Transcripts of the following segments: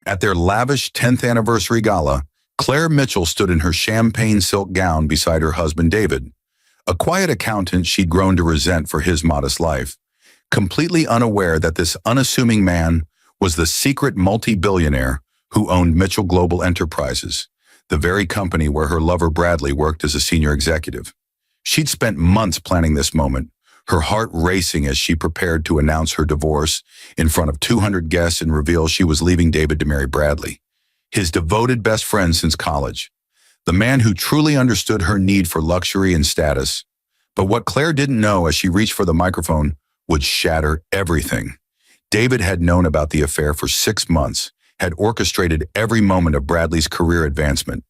At their lavish 10th anniversary gala, Claire Mitchell stood in her champagne silk gown beside her husband David, a quiet accountant she'd grown to resent for his modest life, completely unaware that this unassuming man was the secret multi-billionaire who owned Mitchell Global Enterprises, the very company where her lover Bradley worked as a senior executive. She'd spent months planning this moment, her heart racing as she prepared to announce her divorce in front of 200 guests and reveal she was leaving David to marry Bradley, his devoted best friend since college, the man who truly understood her need for luxury and status. But what Claire didn't know as she reached for the microphone would shatter everything. David had known about the affair for 6 months, had orchestrated every moment of Bradley's career advancement,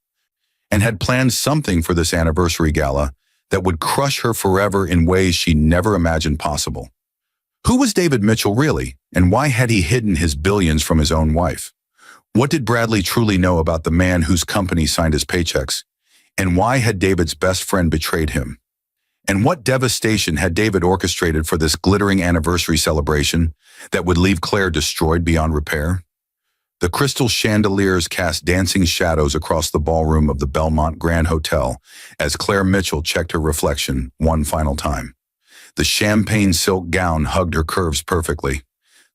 and had planned something for this anniversary gala that would crush her forever in ways she never imagined possible. Who was David Mitchell really, and why had he hidden his billions from his own wife? What did Bradley truly know about the man whose company signed his paychecks? And why had David's best friend betrayed him? And what devastation had David orchestrated for this glittering anniversary celebration that would leave Claire destroyed beyond repair? The crystal chandeliers cast dancing shadows across the ballroom of the Belmont Grand Hotel as Claire Mitchell checked her reflection one final time. The champagne silk gown hugged her curves perfectly.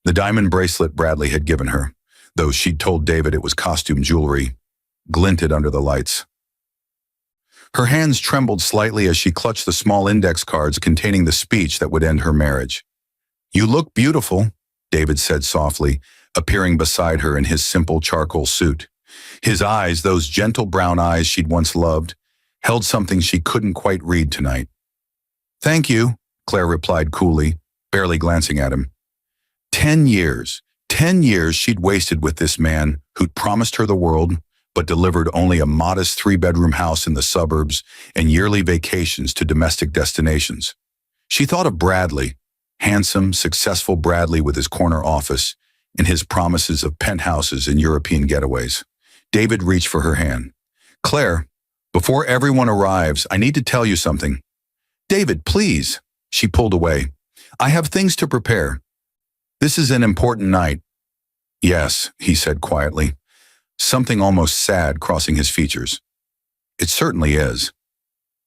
The diamond bracelet Bradley had given her, though she'd told David it was costume jewelry, glinted under the lights. Her hands trembled slightly as she clutched the small index cards containing the speech that would end her marriage. "You look beautiful," David said softly, appearing beside her in his simple charcoal suit. His eyes, those gentle brown eyes she'd once loved, held something she couldn't quite read tonight. "Thank you," Claire replied coolly, barely glancing at him. 10 years she'd wasted with this man who'd promised her the world, but delivered only a modest 3-bedroom house in the suburbs and yearly vacations to domestic destinations. She thought of Bradley, handsome, successful Bradley with his corner office and his promises of penthouses and European getaways. David reached for her hand. "Claire, before everyone arrives, I need to tell you something." "David, please." She pulled away. "I have things to prepare. This is an important night." "Yes," he said quietly, something almost sad crossing his features. "It certainly is."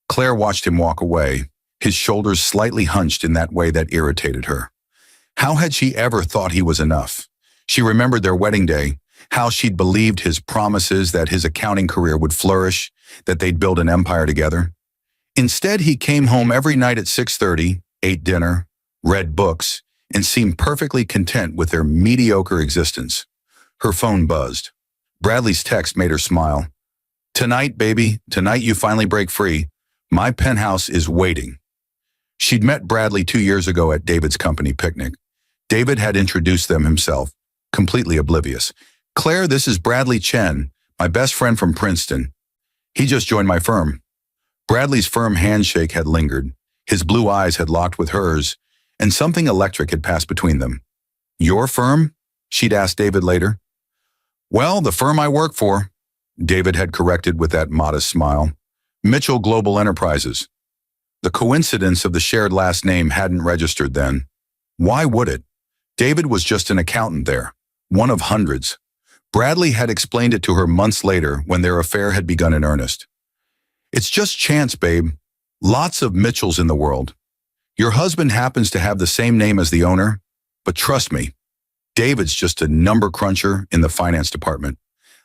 Claire watched him walk away, his shoulders slightly hunched in that way that irritated her. How had she ever thought he was enough? She remembered their wedding day, how she'd believed his promises that his accounting career would flourish, that they'd build an empire together. Instead, he came home every night at 6:30, ate dinner, read books, and seemed perfectly content with their mediocre existence. Her phone buzzed. Bradley's text made her smile. "Tonight, baby, tonight you finally break free. My penthouse is waiting." She'd met Bradley 2 years ago at David's company picnic. David had introduced them himself, completely oblivious. "Claire, this is Bradley Chen, my best friend from Princeton. He just joined my firm." Bradley's firm handshake had lingered. His blue eyes had locked with hers, and something electric had passed between them. "Your firm?" she'd asked David later. "Well, the firm I work for," David had corrected with that modest smile. "Mitchell Global Enterprises." The coincidence of the shared last name hadn't registered then. Why would it? David was just an accountant there, one of hundreds. Bradley had explained it to her months later when their affair had begun in earnest. "It's just chance, babe. Lots of Mitchells in the world. Your husband happens to have the same name as the owner, but trust me, David's just a number cruncher in the finance department.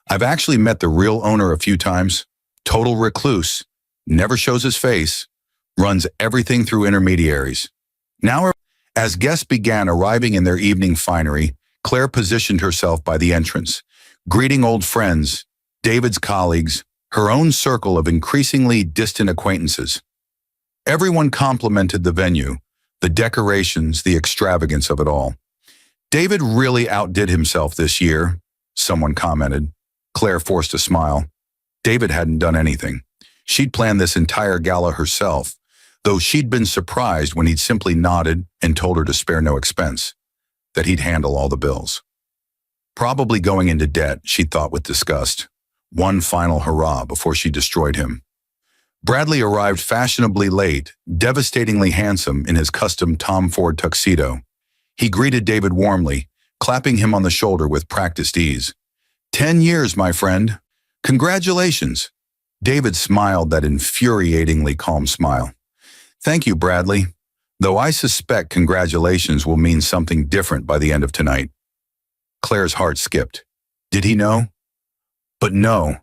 I've actually met the real owner a few times. Total recluse, never shows his face, runs everything through intermediaries." Now, as guests began arriving in their evening finery, Claire positioned herself by the entrance, greeting old friends, David's colleagues, her own circle of increasingly distant acquaintances. Everyone complimented the venue, the decorations, the extravagance of it all. "David really outdid himself this year," someone commented. Claire forced a smile. David hadn't done anything. She'd planned this entire gala herself, though she'd been surprised when he'd simply nodded and told her to spare no expense, that he'd handle all the bills. Probably going into debt, she thought with disgust. One final hurrah before she destroyed him. Bradley arrived fashionably late, devastatingly handsome in his custom Tom Ford tuxedo. He greeted David warmly, clapping him on the shoulder with practiced ease. 10 years, my friend. Congratulations. David smiled that infuriatingly calm smile. Thank you, Bradley. Though I suspect congratulations will mean something different by the end of tonight. Claire's heart skipped. Did he know? But no.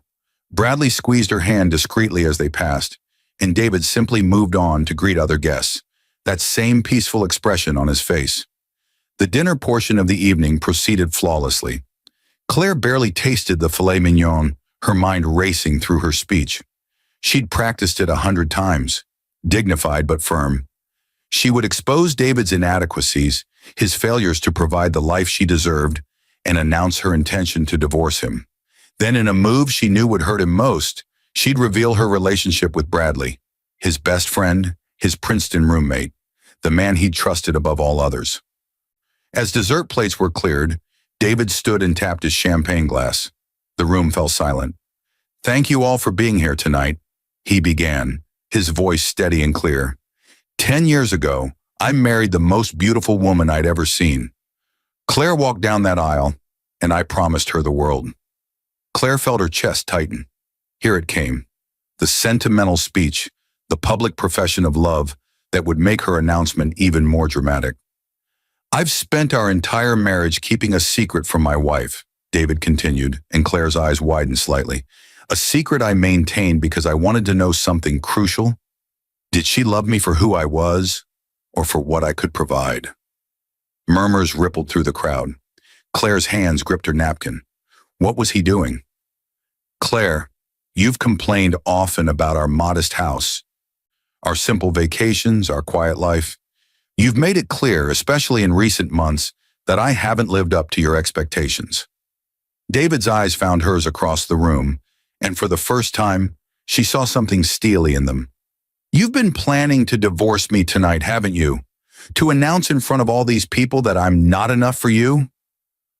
Bradley squeezed her hand discreetly as they passed, and David simply moved on to greet other guests, that same peaceful expression on his face. The dinner portion of the evening proceeded flawlessly. Claire barely tasted the filet mignon, her mind racing through her speech. She'd practiced it 100 times, dignified but firm. She would expose David's inadequacies, his failures to provide the life she deserved, and announce her intention to divorce him. Then, in a move she knew would hurt him most, she'd reveal her relationship with Bradley, his best friend, his Princeton roommate, the man he'd trusted above all others. As dessert plates were cleared, David stood and tapped his champagne glass. The room fell silent. Thank you all for being here tonight, he began, his voice steady and clear. 10 years ago, I married the most beautiful woman I'd ever seen. Claire walked down that aisle, and I promised her the world. Claire felt her chest tighten. Here it came, the sentimental speech, the public profession of love that would make her announcement even more dramatic. I've spent our entire marriage keeping a secret from my wife, David continued, and Claire's eyes widened slightly. A secret I maintained because I wanted to know something crucial. Did she love me for who I was, or for what I could provide? Murmurs rippled through the crowd. Claire's hands gripped her napkin. What was he doing? Claire, you've complained often about our modest house, our simple vacations, our quiet life. You've made it clear, especially in recent months, that I haven't lived up to your expectations. David's eyes found hers across the room, and for the first time, she saw something steely in them. You've been planning to divorce me tonight, haven't you? To announce in front of all these people that I'm not enough for you?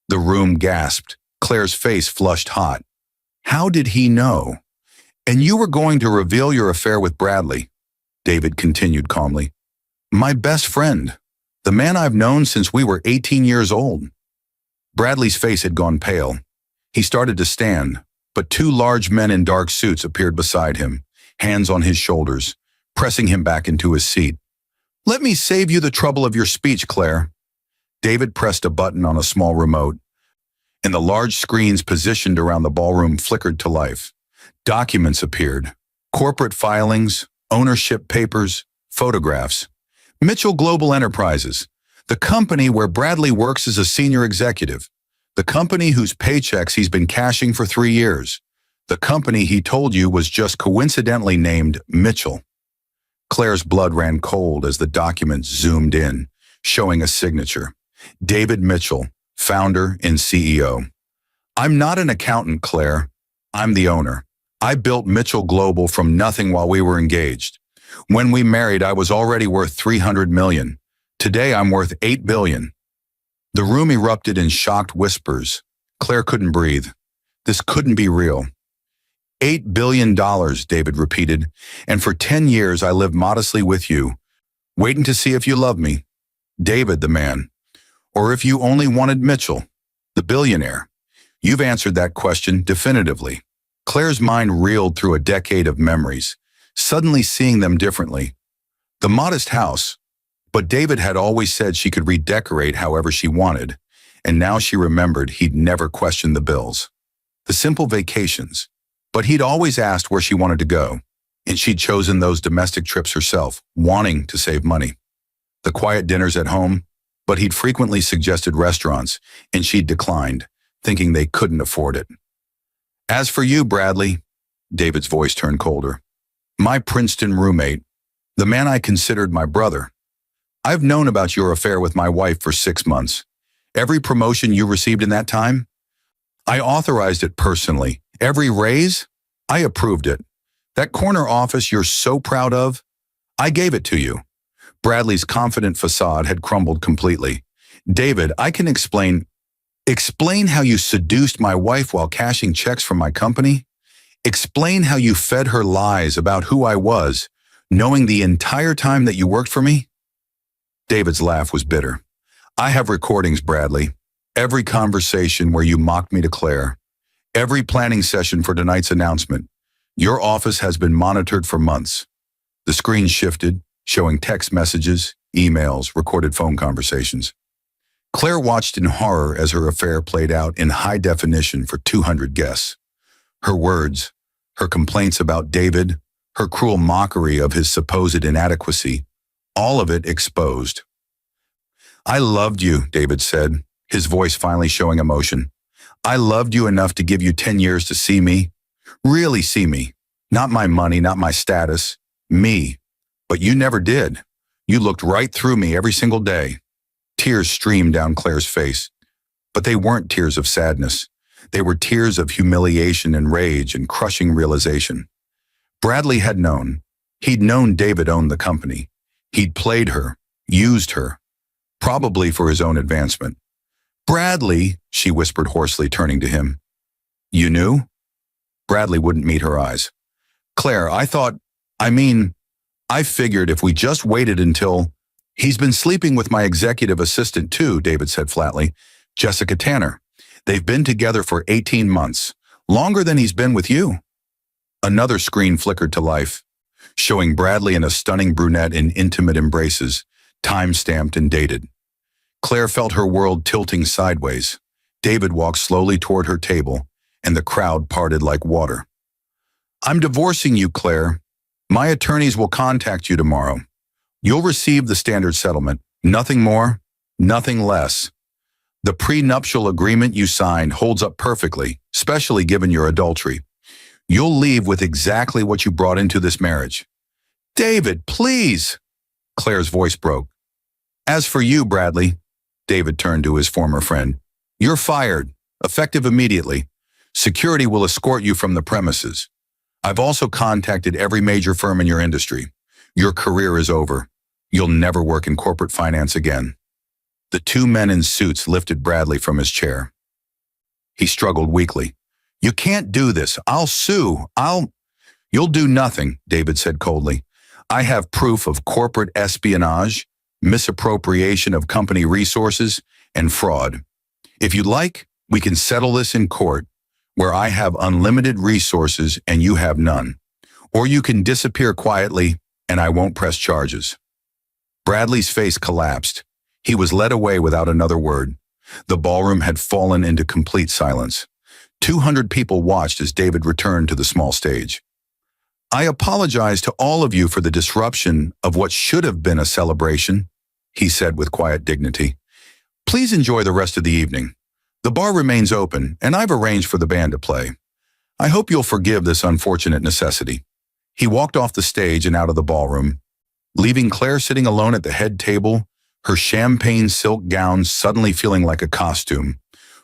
The room gasped. Claire's face flushed hot. How did he know? And you were going to reveal your affair with Bradley, David continued calmly. My best friend, the man I've known since we were 18 years old. Bradley's face had gone pale. He started to stand, but two large men in dark suits appeared beside him, hands on his shoulders, pressing him back into his seat. Let me save you the trouble of your speech, Claire. David pressed a button on a small remote, and the large screens positioned around the ballroom flickered to life. Documents appeared. Corporate filings, ownership papers, photographs. Mitchell Global Enterprises, the company where Bradley works as a senior executive. The company whose paychecks he's been cashing for 3 years. The company he told you was just coincidentally named Mitchell. Claire's blood ran cold as the documents zoomed in, showing a signature. David Mitchell, founder and CEO. I'm not an accountant, Claire. I'm the owner. I built Mitchell Global from nothing while we were engaged. When we married, I was already worth $300 million. Today, I'm worth $8 billion. The room erupted in shocked whispers. Claire couldn't breathe. This couldn't be real. $8 billion, David repeated, and for 10 years I lived modestly with you, waiting to see if you loved me. David, the man. Or if you only wanted Mitchell, the billionaire. You've answered that question definitively. Claire's mind reeled through a decade of memories, suddenly seeing them differently. The modest house, but David had always said she could redecorate however she wanted, and now she remembered he'd never questioned the bills. The simple vacations, but he'd always asked where she wanted to go, and she'd chosen those domestic trips herself, wanting to save money. The quiet dinners at home, but he'd frequently suggested restaurants, and she'd declined, thinking they couldn't afford it. As for you, Bradley, David's voice turned colder, my Princeton roommate, the man I considered my brother. I've known about your affair with my wife for 6 months. Every promotion you received in that time, I authorized it personally. Every raise, I approved it. That corner office you're so proud of, I gave it to you. Bradley's confident facade had crumbled completely. David, I can explain how you seduced my wife while cashing checks from my company. Explain how you fed her lies about who I was, knowing the entire time that you worked for me. David's laugh was bitter. I have recordings, Bradley. Every conversation where you mocked me to Claire. Every planning session for tonight's announcement. Your office has been monitored for months. The screen shifted, showing text messages, emails, recorded phone conversations. Claire watched in horror as her affair played out in high definition for 200 guests. Her words, her complaints about David, her cruel mockery of his supposed inadequacy, all of it exposed. I loved you, David said, his voice finally showing emotion. I loved you enough to give you 10 years to see me. Really see me. Not my money, not my status. Me. But you never did. You looked right through me every single day. Tears streamed down Claire's face. But they weren't tears of sadness. They were tears of humiliation and rage and crushing realization. Bradley had known. He'd known David owned the company. He'd played her, used her, probably for his own advancement. Bradley, she whispered hoarsely, turning to him. You knew? Bradley wouldn't meet her eyes. Claire, I figured if we just waited until... He's been sleeping with my executive assistant too, David said flatly. Jessica Tanner. They've been together for 18 months, longer than he's been with you. Another screen flickered to life, showing Bradley and a stunning brunette in intimate embraces, time-stamped and dated. Claire felt her world tilting sideways. David walked slowly toward her table, and the crowd parted like water. I'm divorcing you, Claire. My attorneys will contact you tomorrow. You'll receive the standard settlement. Nothing more, nothing less. The prenuptial agreement you signed holds up perfectly, especially given your adultery. You'll leave with exactly what you brought into this marriage. David, please! Claire's voice broke. As for you, Bradley, David turned to his former friend, you're fired, effective immediately. Security will escort you from the premises. I've also contacted every major firm in your industry. Your career is over. You'll never work in corporate finance again. The two men in suits lifted Bradley from his chair. He struggled weakly. You can't do this. I'll sue. You'll do nothing, David said coldly. I have proof of corporate espionage, misappropriation of company resources, and fraud. If you'd like, we can settle this in court, where I have unlimited resources and you have none. Or you can disappear quietly and I won't press charges. Bradley's face collapsed. He was led away without another word. The ballroom had fallen into complete silence. 200 people watched as David returned to the small stage. I apologize to all of you for the disruption of what should have been a celebration, he said with quiet dignity. Please enjoy the rest of the evening. The bar remains open, and I've arranged for the band to play. I hope you'll forgive this unfortunate necessity. He walked off the stage and out of the ballroom, leaving Claire sitting alone at the head table, her champagne silk gown suddenly feeling like a costume,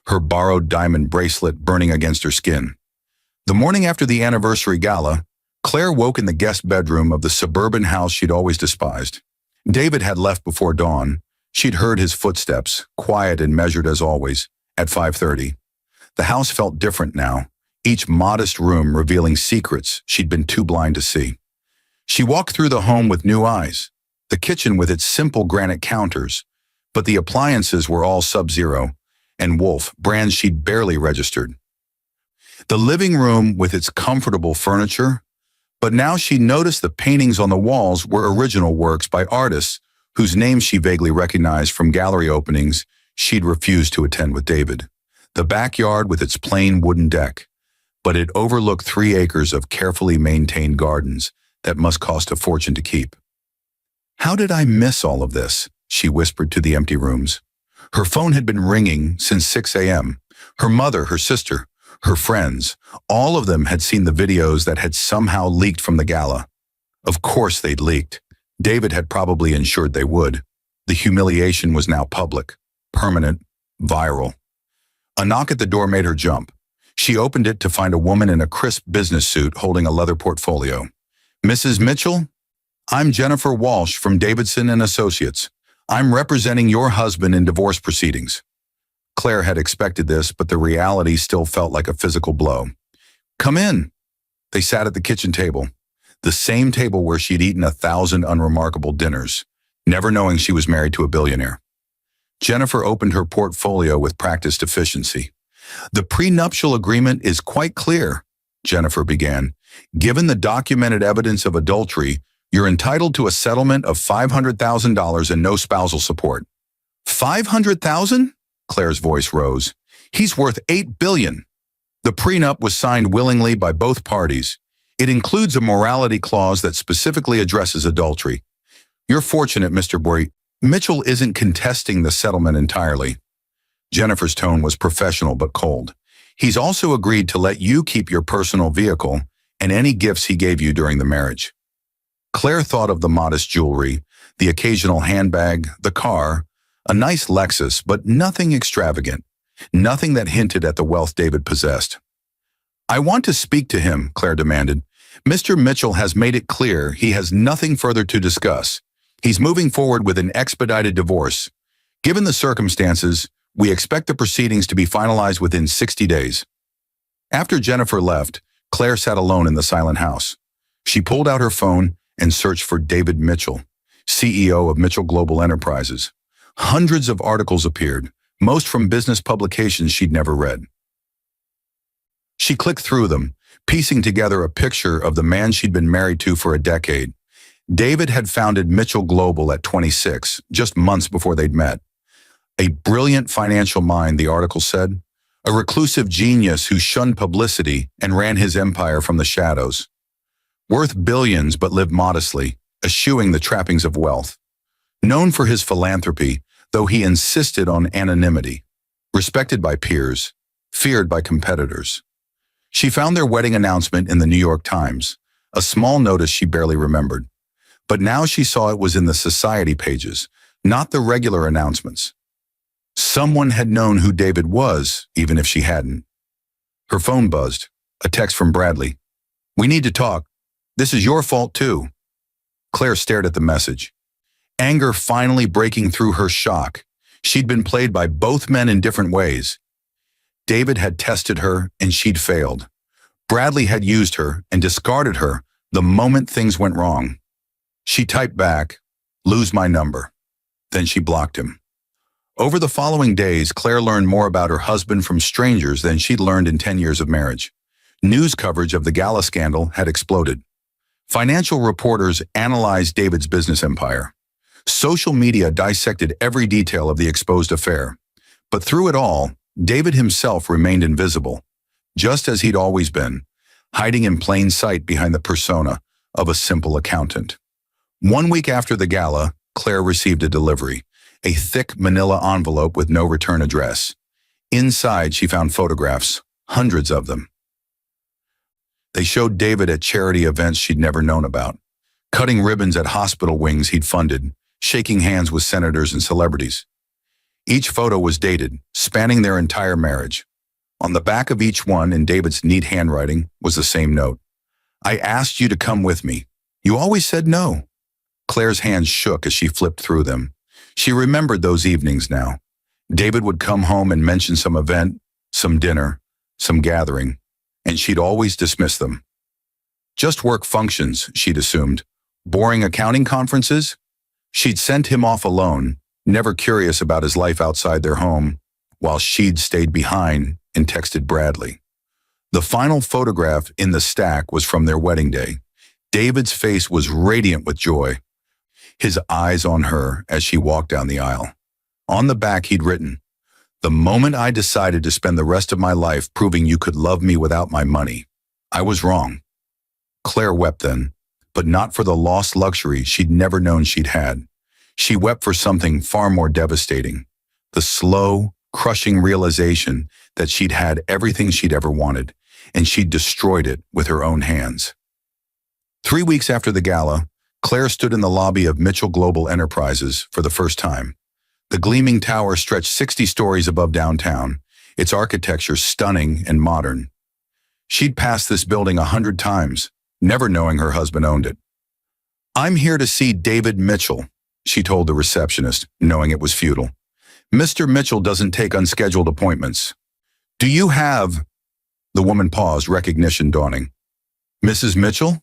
her borrowed diamond bracelet burning against her skin. The morning after the anniversary gala, Claire woke in the guest bedroom of the suburban house she'd always despised. David had left before dawn. She'd heard his footsteps, quiet and measured as always, at 5:30. The house felt different now, each modest room revealing secrets she'd been too blind to see. She walked through the home with new eyes, the kitchen with its simple granite counters, but the appliances were all Sub-Zero and Wolf, brands she'd barely registered. The living room with its comfortable furniture, but now she noticed the paintings on the walls were original works by artists whose names she vaguely recognized from gallery openings she'd refused to attend with David. The backyard with its plain wooden deck, but it overlooked 3 acres of carefully maintained gardens that must cost a fortune to keep. How did I miss all of this? She whispered to the empty rooms. Her phone had been ringing since 6 a.m. Her mother, her sister, her friends, all of them had seen the videos that had somehow leaked from the gala. Of course they'd leaked. David had probably ensured they would. The humiliation was now public, permanent, viral. A knock at the door made her jump. She opened it to find a woman in a crisp business suit holding a leather portfolio. Mrs. Mitchell? I'm Jennifer Walsh from Davidson and Associates. I'm representing your husband in divorce proceedings. Claire had expected this, but the reality still felt like a physical blow. Come in. They sat at the kitchen table, the same table where she'd eaten 1,000 unremarkable dinners, never knowing she was married to a billionaire. Jennifer opened her portfolio with practiced efficiency. The prenuptial agreement is quite clear, Jennifer began. Given the documented evidence of adultery, you're entitled to a settlement of $500,000 and no spousal support. $500,000? Claire's voice rose. He's worth $8 billion. The prenup was signed willingly by both parties. It includes a morality clause that specifically addresses adultery. You're fortunate, Mr. Boy. Mitchell isn't contesting the settlement entirely. Jennifer's tone was professional but cold. He's also agreed to let you keep your personal vehicle and any gifts he gave you during the marriage. Claire thought of the modest jewelry, the occasional handbag, the car, a nice Lexus, but nothing extravagant, nothing that hinted at the wealth David possessed. I want to speak to him, Claire demanded. Mr. Mitchell has made it clear he has nothing further to discuss. He's moving forward with an expedited divorce. Given the circumstances, we expect the proceedings to be finalized within 60 days. After Jennifer left, Claire sat alone in the silent house. She pulled out her phone and searched for David Mitchell, CEO of Mitchell Global Enterprises. Hundreds of articles appeared, most from business publications she'd never read. She clicked through them, piecing together a picture of the man she'd been married to for a decade. David had founded Mitchell Global at 26, just months before they'd met. A brilliant financial mind, the article said. A reclusive genius who shunned publicity and ran his empire from the shadows. Worth billions but lived modestly, eschewing the trappings of wealth. Known for his philanthropy, though he insisted on anonymity. Respected by peers, feared by competitors. She found their wedding announcement in the New York Times, a small notice she barely remembered. But now she saw it was in the society pages, not the regular announcements. Someone had known who David was, even if she hadn't. Her phone buzzed, a text from Bradley. We need to talk. This is your fault too. Claire stared at the message. Anger finally breaking through her shock. She'd been played by both men in different ways. David had tested her and she'd failed. Bradley had used her and discarded her the moment things went wrong. She typed back, "Lose my number." Then she blocked him. Over the following days, Claire learned more about her husband from strangers than she'd learned in 10 years of marriage. News coverage of the gala scandal had exploded. Financial reporters analyzed David's business empire. Social media dissected every detail of the exposed affair. But through it all, David himself remained invisible, just as he'd always been, hiding in plain sight behind the persona of a simple accountant. 1 week after the gala, Claire received a delivery, a thick manila envelope with no return address. Inside, she found photographs, hundreds of them. They showed David at charity events she'd never known about, cutting ribbons at hospital wings he'd funded, shaking hands with senators and celebrities. Each photo was dated, spanning their entire marriage. On the back of each one, in David's neat handwriting, was the same note. I asked you to come with me. You always said no. Claire's hands shook as she flipped through them. She remembered those evenings now. David would come home and mention some event, some dinner, some gathering, and she'd always dismiss them. Just work functions, she'd assumed. Boring accounting conferences? She'd sent him off alone, never curious about his life outside their home, while she'd stayed behind and texted Bradley. The final photograph in the stack was from their wedding day. David's face was radiant with joy, his eyes on her as she walked down the aisle. On the back he'd written, "The moment I decided to spend the rest of my life proving you could love me without my money, I was wrong." Claire wept then, but not for the lost luxury she'd never known she'd had. She wept for something far more devastating, the slow, crushing realization that she'd had everything she'd ever wanted, and she'd destroyed it with her own hands. 3 weeks after the gala, Claire stood in the lobby of Mitchell Global Enterprises for the first time. The gleaming tower stretched 60 stories above downtown, its architecture stunning and modern. She'd passed this building 100 times, never knowing her husband owned it. "I'm here to see David Mitchell," she told the receptionist, knowing it was futile. "Mr. Mitchell doesn't take unscheduled appointments." "Do you have—" The woman paused, recognition dawning. "Mrs. Mitchell?"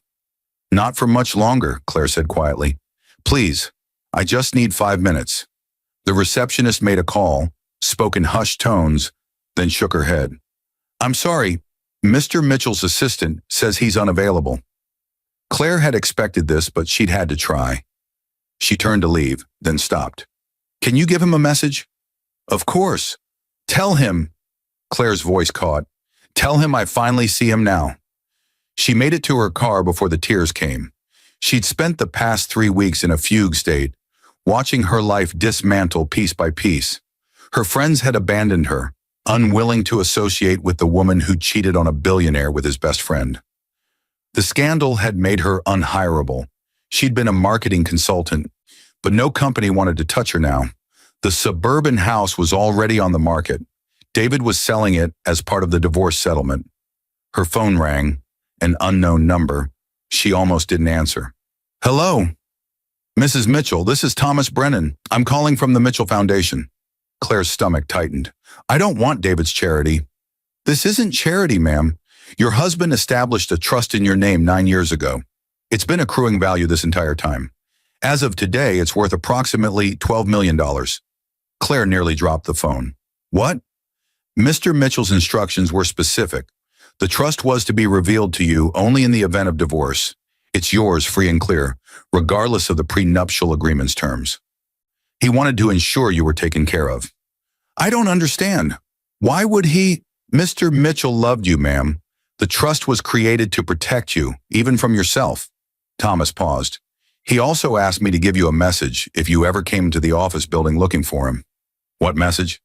"Not for much longer," Claire said quietly. "Please, I just need 5 minutes." The receptionist made a call, spoke in hushed tones, then shook her head. I'm sorry, Mr. Mitchell's assistant says he's unavailable. Claire had expected this, but she'd had to try. She turned to leave, then stopped. Can you give him a message? Of course. Tell him, Claire's voice caught. Tell him I finally see him now. She made it to her car before the tears came. She'd spent the past 3 weeks in a fugue state, watching her life dismantle piece by piece. Her friends had abandoned her, unwilling to associate with the woman who cheated on a billionaire with his best friend. The scandal had made her unhireable. She'd been a marketing consultant, but no company wanted to touch her now. The suburban house was already on the market. David was selling it as part of the divorce settlement. Her phone rang, an unknown number. She almost didn't answer. Hello, Mrs. Mitchell, this is Thomas Brennan. I'm calling from the Mitchell Foundation. Claire's stomach tightened. I don't want David's charity. This isn't charity, ma'am. Your husband established a trust in your name 9 years ago. It's been accruing value this entire time. As of today, it's worth approximately $12 million. Claire nearly dropped the phone. What? Mr. Mitchell's instructions were specific. The trust was to be revealed to you only in the event of divorce. It's yours free and clear, regardless of the prenuptial agreement's terms. He wanted to ensure you were taken care of. I don't understand. Why would he? Mr. Mitchell loved you, ma'am. The trust was created to protect you, even from yourself. Thomas paused. He also asked me to give you a message if you ever came to the office building looking for him. What message?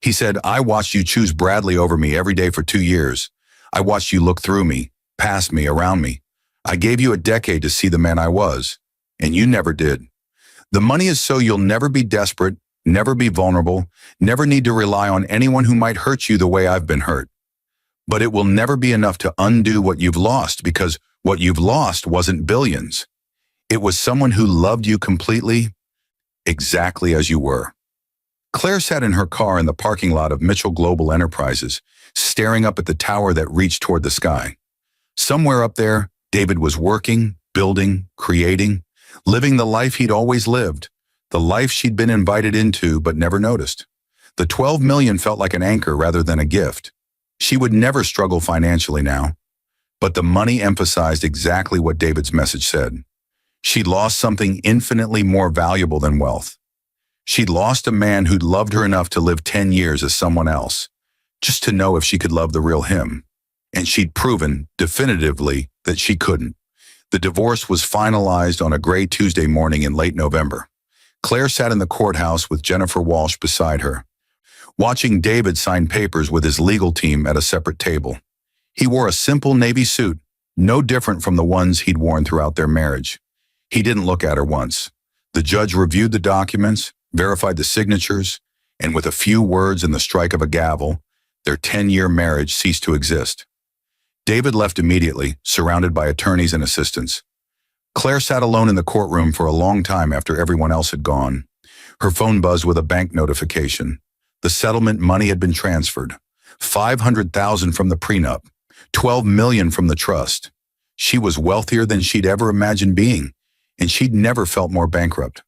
He said, I watched you choose Bradley over me every day for 2 years. I watched you look through me, past me, around me. I gave you a decade to see the man I was, and you never did. The money is so you'll never be desperate, never be vulnerable, never need to rely on anyone who might hurt you the way I've been hurt. But it will never be enough to undo what you've lost, because what you've lost wasn't billions. It was someone who loved you completely, exactly as you were. Claire sat in her car in the parking lot of Mitchell Global Enterprises, staring up at the tower that reached toward the sky. Somewhere up there, David was working, building, creating, living the life he'd always lived, the life she'd been invited into but never noticed. The $12 million felt like an anchor rather than a gift. She would never struggle financially now. But the money emphasized exactly what David's message said. She'd lost something infinitely more valuable than wealth. She'd lost a man who'd loved her enough to live 10 years as someone else, just to know if she could love the real him. And she'd proven, definitively, that she couldn't. The divorce was finalized on a gray Tuesday morning in late November. Claire sat in the courthouse with Jennifer Walsh beside her, watching David sign papers with his legal team at a separate table. He wore a simple navy suit, no different from the ones he'd worn throughout their marriage. He didn't look at her once. The judge reviewed the documents, verified the signatures, and with a few words and the strike of a gavel, their 10-year marriage ceased to exist. David left immediately, surrounded by attorneys and assistants. Claire sat alone in the courtroom for a long time after everyone else had gone. Her phone buzzed with a bank notification. The settlement money had been transferred. $500,000 from the prenup, $12 million from the trust. She was wealthier than she'd ever imagined being, and she'd never felt more bankrupt.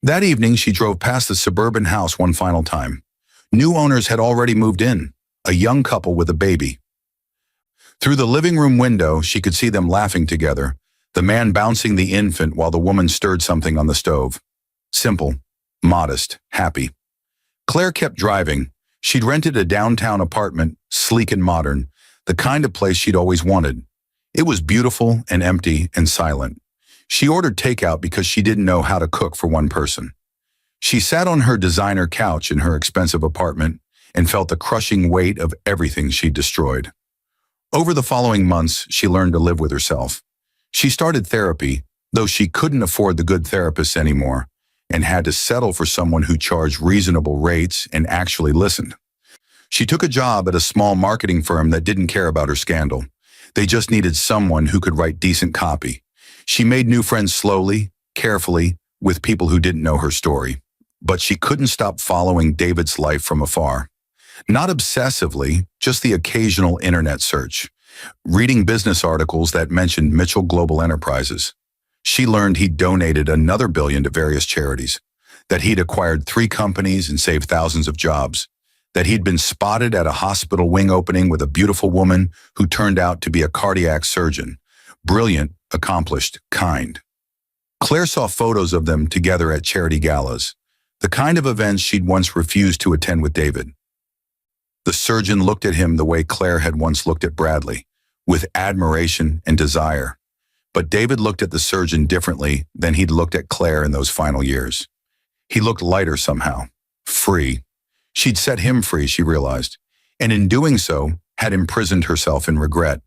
That evening, she drove past the suburban house one final time. New owners had already moved in, a young couple with a baby. Through the living room window, she could see them laughing together, the man bouncing the infant while the woman stirred something on the stove. Simple, modest, happy. Claire kept driving. She'd rented a downtown apartment, sleek and modern, the kind of place she'd always wanted. It was beautiful and empty and silent. She ordered takeout because she didn't know how to cook for one person. She sat on her designer couch in her expensive apartment and felt the crushing weight of everything she'd destroyed. Over the following months, she learned to live with herself. She started therapy, though she couldn't afford the good therapists anymore, and had to settle for someone who charged reasonable rates and actually listened. She took a job at a small marketing firm that didn't care about her scandal. They just needed someone who could write decent copy. She made new friends slowly, carefully, with people who didn't know her story. But she couldn't stop following David's life from afar. Not obsessively, just the occasional internet search, reading business articles that mentioned Mitchell Global Enterprises. She learned he'd donated another $1 billion to various charities, that he'd acquired 3 companies and saved thousands of jobs, that he'd been spotted at a hospital wing opening with a beautiful woman who turned out to be a cardiac surgeon. Brilliant, accomplished, kind. Claire saw photos of them together at charity galas, the kind of events she'd once refused to attend with David. The surgeon looked at him the way Claire had once looked at Bradley, with admiration and desire. But David looked at the surgeon differently than he'd looked at Claire in those final years. He looked lighter somehow, free. She'd set him free, she realized, and in doing so, had imprisoned herself in regret.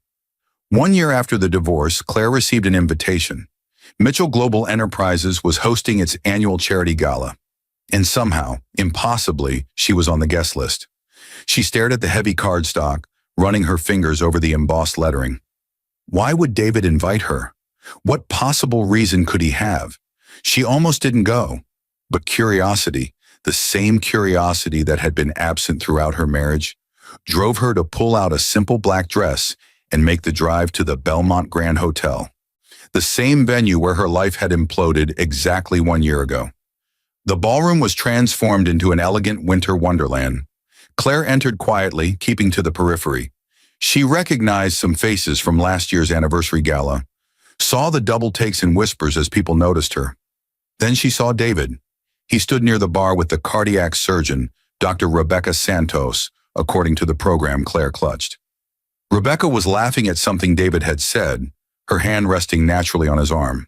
1 year after the divorce, Claire received an invitation. Mitchell Global Enterprises was hosting its annual charity gala, and somehow, impossibly, she was on the guest list. She stared at the heavy cardstock, running her fingers over the embossed lettering. Why would David invite her? What possible reason could he have? She almost didn't go, but curiosity, the same curiosity that had been absent throughout her marriage, drove her to pull out a simple black dress and make the drive to the Belmont Grand Hotel, the same venue where her life had imploded exactly 1 year ago. The ballroom was transformed into an elegant winter wonderland. Claire entered quietly, keeping to the periphery. She recognized some faces from last year's anniversary gala, saw the double takes and whispers as people noticed her. Then she saw David. He stood near the bar with the cardiac surgeon, Dr. Rebecca Santos, according to the program Claire clutched. Rebecca was laughing at something David had said, her hand resting naturally on his arm.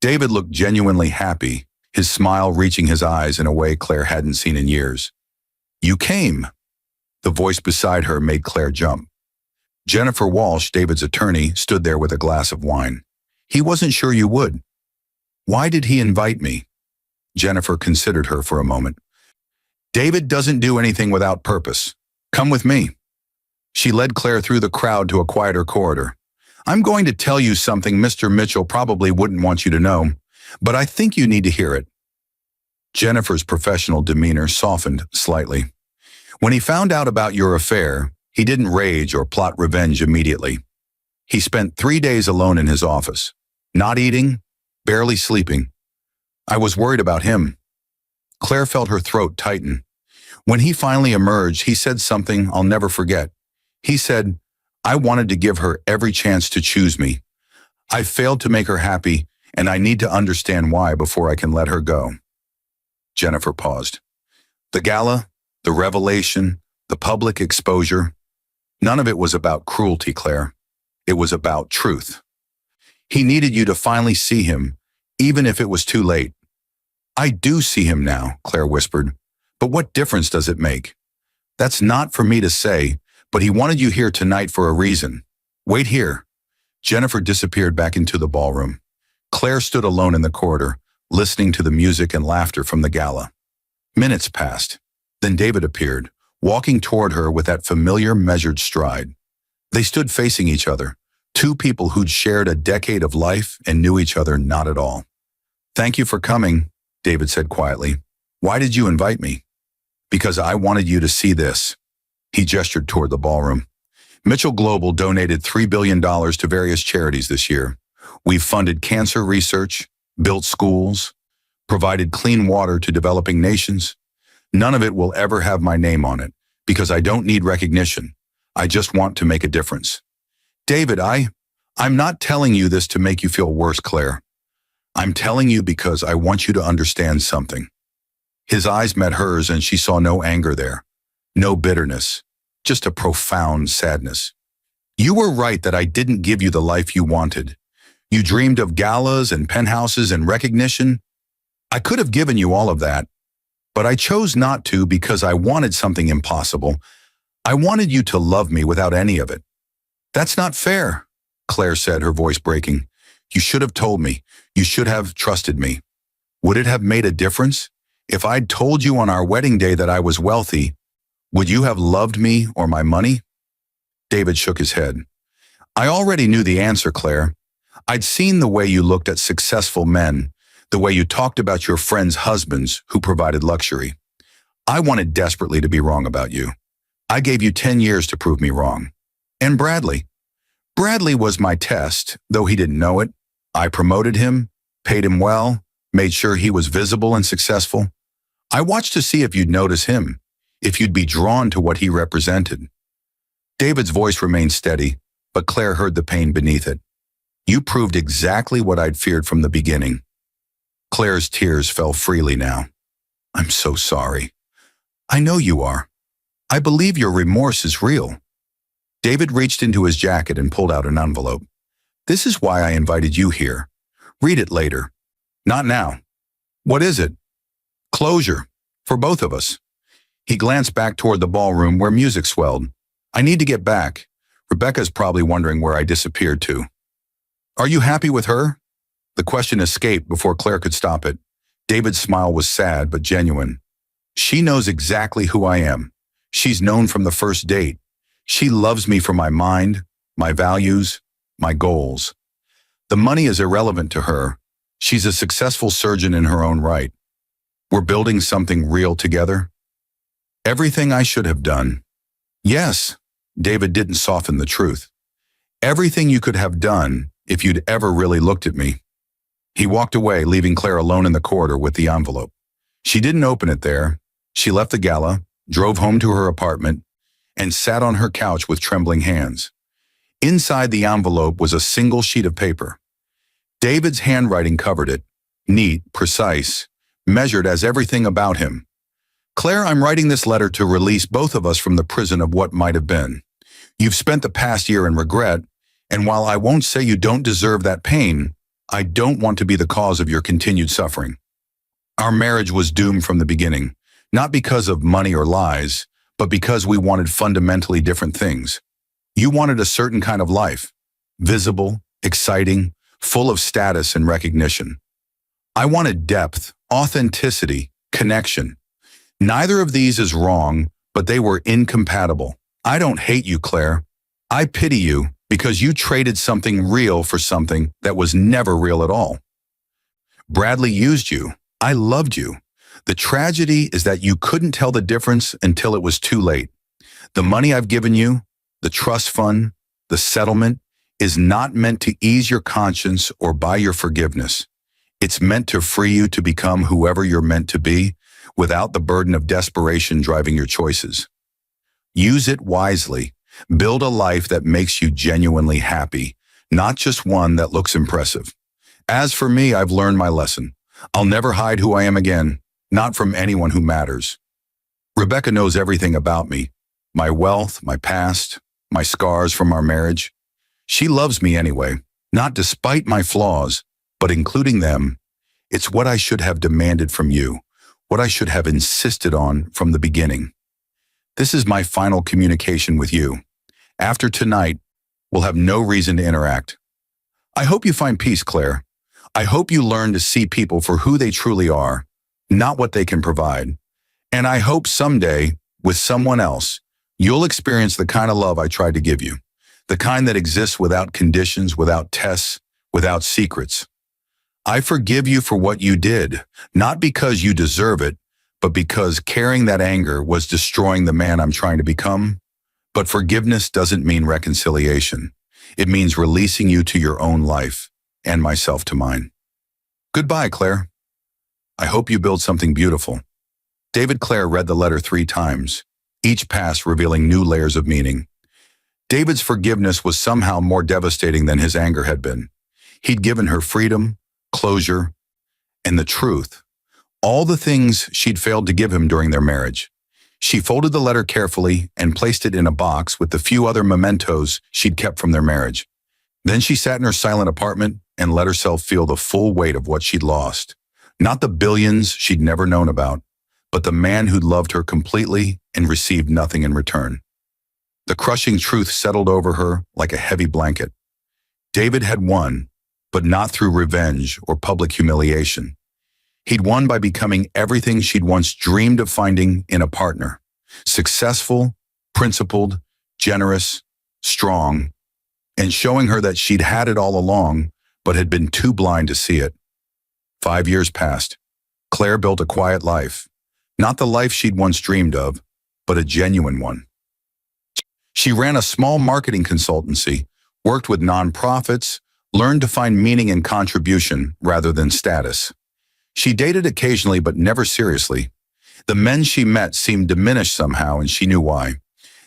David looked genuinely happy, his smile reaching his eyes in a way Claire hadn't seen in years. "You came." The voice beside her made Claire jump. Jennifer Walsh, David's attorney, stood there with a glass of wine. "He wasn't sure you would." "Why did he invite me?" Jennifer considered her for a moment. "David doesn't do anything without purpose. Come with me." She led Claire through the crowd to a quieter corridor. "I'm going to tell you something Mr. Mitchell probably wouldn't want you to know, but I think you need to hear it." Jennifer's professional demeanor softened slightly. "When he found out about your affair, he didn't rage or plot revenge immediately. He spent 3 days alone in his office, not eating, barely sleeping. I was worried about him." Claire felt her throat tighten. When he finally emerged, he said something I'll never forget. He said, "I wanted to give her every chance to choose me. I failed to make her happy, and I need to understand why before I can let her go." Jennifer paused. The gala, the revelation, the public exposure, none of it was about cruelty, Claire. It was about truth. He needed you to finally see him, even if it was too late. "I do see him now," Claire whispered. "But what difference does it make?" "That's not for me to say, but he wanted you here tonight for a reason. Wait here." Jennifer disappeared back into the ballroom. Claire stood alone in the corridor, listening to the music and laughter from the gala. Minutes passed. Then David appeared, walking toward her with that familiar measured stride. They stood facing each other, two people who'd shared a decade of life and knew each other not at all. "Thank you for coming," David said quietly. "Why did you invite me?" "Because I wanted you to see this." He gestured toward the ballroom. "Mitchell Global donated $3 billion to various charities this year. We've funded cancer research, built schools, provided clean water to developing nations. None of it will ever have my name on it, because I don't need recognition. I just want to make a difference." "David, I'm not telling you this to make you feel worse, Claire. I'm telling you because I want you to understand something." His eyes met hers and she saw no anger there, no bitterness, just a profound sadness. "You were right that I didn't give you the life you wanted. You dreamed of galas and penthouses and recognition. I could have given you all of that, but I chose not to because I wanted something impossible. I wanted you to love me without any of it." "That's not fair," Claire said, her voice breaking. "You should have told me. You should have trusted me. Would it have made a difference? If I'd told you on our wedding day that I was wealthy, would you have loved me or my money?" David shook his head. "I already knew the answer, Claire. I'd seen the way you looked at successful men, the way you talked about your friends' husbands who provided luxury. I wanted desperately to be wrong about you. I gave you 10 years to prove me wrong. And Bradley. Bradley was my test, though he didn't know it. I promoted him, paid him well, made sure he was visible and successful. I watched to see if you'd notice him, if you'd be drawn to what he represented. David's voice remained steady, but Claire heard the pain beneath it. You proved exactly what I'd feared from the beginning. Claire's tears fell freely now. I'm so sorry. I know you are. I believe your remorse is real. David reached into his jacket and pulled out an envelope. This is why I invited you here. Read it later. Not now. What is it? Closure. For both of us. He glanced back toward the ballroom where music swelled. I need to get back. Rebecca's probably wondering where I disappeared to. Are you happy with her? The question escaped before Claire could stop it. David's smile was sad but genuine. She knows exactly who I am. She's known from the first date. She loves me for my mind, my values, my goals. The money is irrelevant to her. She's a successful surgeon in her own right. We're building something real together. Everything I should have done. Yes, David didn't soften the truth. Everything you could have done if you'd ever really looked at me. He walked away, leaving Claire alone in the corridor with the envelope. She didn't open it there. She left the gala, drove home to her apartment, and sat on her couch with trembling hands. Inside the envelope was a single sheet of paper. David's handwriting covered it, neat, precise, measured as everything about him. Claire, I'm writing this letter to release both of us from the prison of what might have been. You've spent the past year in regret, and while I won't say you don't deserve that pain, I don't want to be the cause of your continued suffering. Our marriage was doomed from the beginning, not because of money or lies, but because we wanted fundamentally different things. You wanted a certain kind of life, visible, exciting, full of status and recognition. I wanted depth, authenticity, connection. Neither of these is wrong, but they were incompatible. I don't hate you, Claire. I pity you because you traded something real for something that was never real at all. Bradley used you. I loved you. The tragedy is that you couldn't tell the difference until it was too late. The money I've given you, the trust fund, the settlement, is not meant to ease your conscience or buy your forgiveness. It's meant to free you to become whoever you're meant to be without the burden of desperation driving your choices. Use it wisely. Build a life that makes you genuinely happy, not just one that looks impressive. As for me, I've learned my lesson. I'll never hide who I am again, not from anyone who matters. Rebecca knows everything about me, my wealth, my past, my scars from our marriage. She loves me anyway, not despite my flaws, but including them. It's what I should have demanded from you, what I should have insisted on from the beginning. This is my final communication with you. After tonight, we'll have no reason to interact. I hope you find peace, Claire. I hope you learn to see people for who they truly are, not what they can provide. And I hope someday, with someone else, you'll experience the kind of love I tried to give you, the kind that exists without conditions, without tests, without secrets. I forgive you for what you did, not because you deserve it, but because carrying that anger was destroying the man I'm trying to become. But forgiveness doesn't mean reconciliation. It means releasing you to your own life and myself to mine. Goodbye, Claire. I hope you build something beautiful. David Clare read the letter 3 times, each pass revealing new layers of meaning. David's forgiveness was somehow more devastating than his anger had been. He'd given her freedom, closure, and the truth. All the things she'd failed to give him during their marriage. She folded the letter carefully and placed it in a box with the few other mementos she'd kept from their marriage. Then she sat in her silent apartment and let herself feel the full weight of what she'd lost. Not the billions she'd never known about, but the man who'd loved her completely and received nothing in return. The crushing truth settled over her like a heavy blanket. David had won, but not through revenge or public humiliation. He'd won by becoming everything she'd once dreamed of finding in a partner. Successful, principled, generous, strong, and showing her that she'd had it all along, but had been too blind to see it. 5 years passed. Claire built a quiet life. Not the life she'd once dreamed of, but a genuine one. She ran a small marketing consultancy, worked with nonprofits, learned to find meaning in contribution rather than status. She dated occasionally but never seriously. The men she met seemed diminished somehow, and she knew why.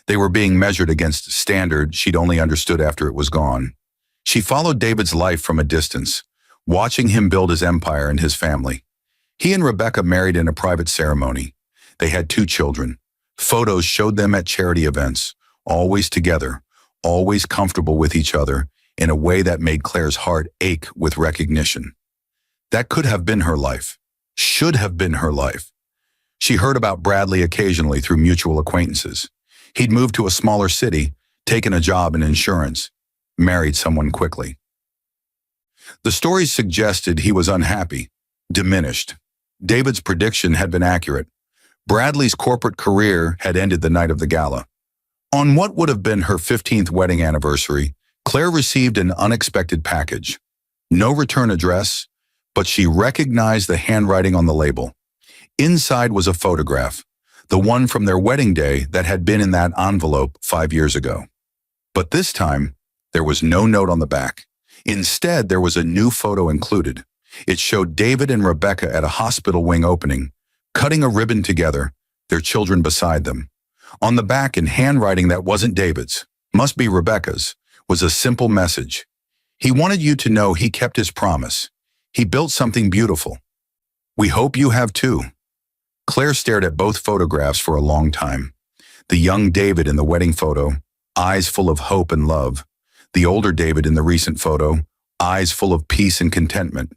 They were being measured against a standard she'd only understood after it was gone. She followed David's life from a distance, watching him build his empire and his family. He and Rebecca married in a private ceremony. They had 2 children. Photos showed them at charity events, always together, always comfortable with each other, in a way that made Claire's heart ache with recognition. That could have been her life, should have been her life. She heard about Bradley occasionally through mutual acquaintances. He'd moved to a smaller city, taken a job in insurance, married someone quickly. The stories suggested he was unhappy, diminished. David's prediction had been accurate. Bradley's corporate career had ended the night of the gala. On what would have been her 15th wedding anniversary, Claire received an unexpected package. No return address, but she recognized the handwriting on the label. Inside was a photograph, the one from their wedding day that had been in that envelope 5 years ago. But this time, there was no note on the back. Instead, there was a new photo included. It showed David and Rebecca at a hospital wing opening, cutting a ribbon together, their children beside them. On the back, in handwriting that wasn't David's, must be Rebecca's, was a simple message. He wanted you to know he kept his promise. He built something beautiful. We hope you have too. Claire stared at both photographs for a long time. The young David in the wedding photo, eyes full of hope and love. The older David in the recent photo, eyes full of peace and contentment.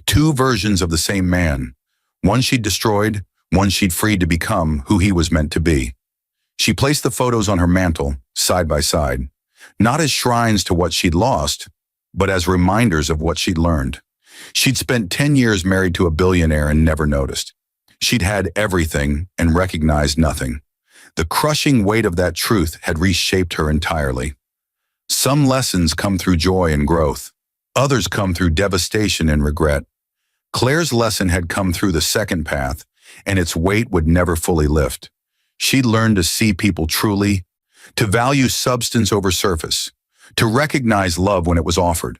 2 versions of the same man. One she'd destroyed, one she'd freed to become who he was meant to be. She placed the photos on her mantle, side by side, not as shrines to what she'd lost, but as reminders of what she'd learned. She'd spent 10 years married to a billionaire and never noticed. She'd had everything and recognized nothing. The crushing weight of that truth had reshaped her entirely. Some lessons come through joy and growth. Others come through devastation and regret. Claire's lesson had come through the second path, and its weight would never fully lift. She'd learned to see people truly, to value substance over surface, to recognize love when it was offered.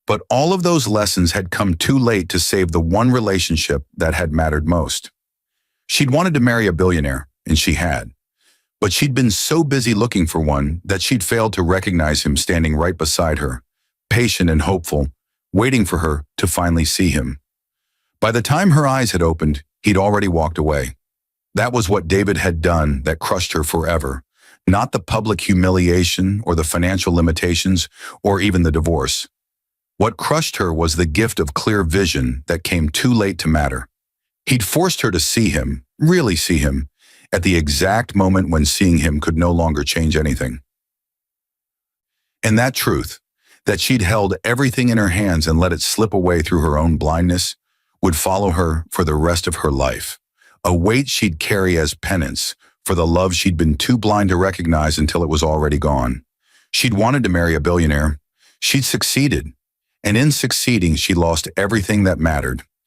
But all of those lessons had come too late to save the one relationship that had mattered most. She'd wanted to marry a billionaire, and she had. But she'd been so busy looking for one that she'd failed to recognize him standing right beside her, patient and hopeful, waiting for her to finally see him. By the time her eyes had opened, he'd already walked away. That was what David had done that crushed her forever, not the public humiliation or the financial limitations or even the divorce. What crushed her was the gift of clear vision that came too late to matter. He'd forced her to see him, really see him, at the exact moment when seeing him could no longer change anything. And that truth, that she'd held everything in her hands and let it slip away through her own blindness, would follow her for the rest of her life, a weight she'd carry as penance for the love she'd been too blind to recognize until it was already gone. She'd wanted to marry a billionaire. She'd succeeded. And in succeeding, she lost everything that mattered.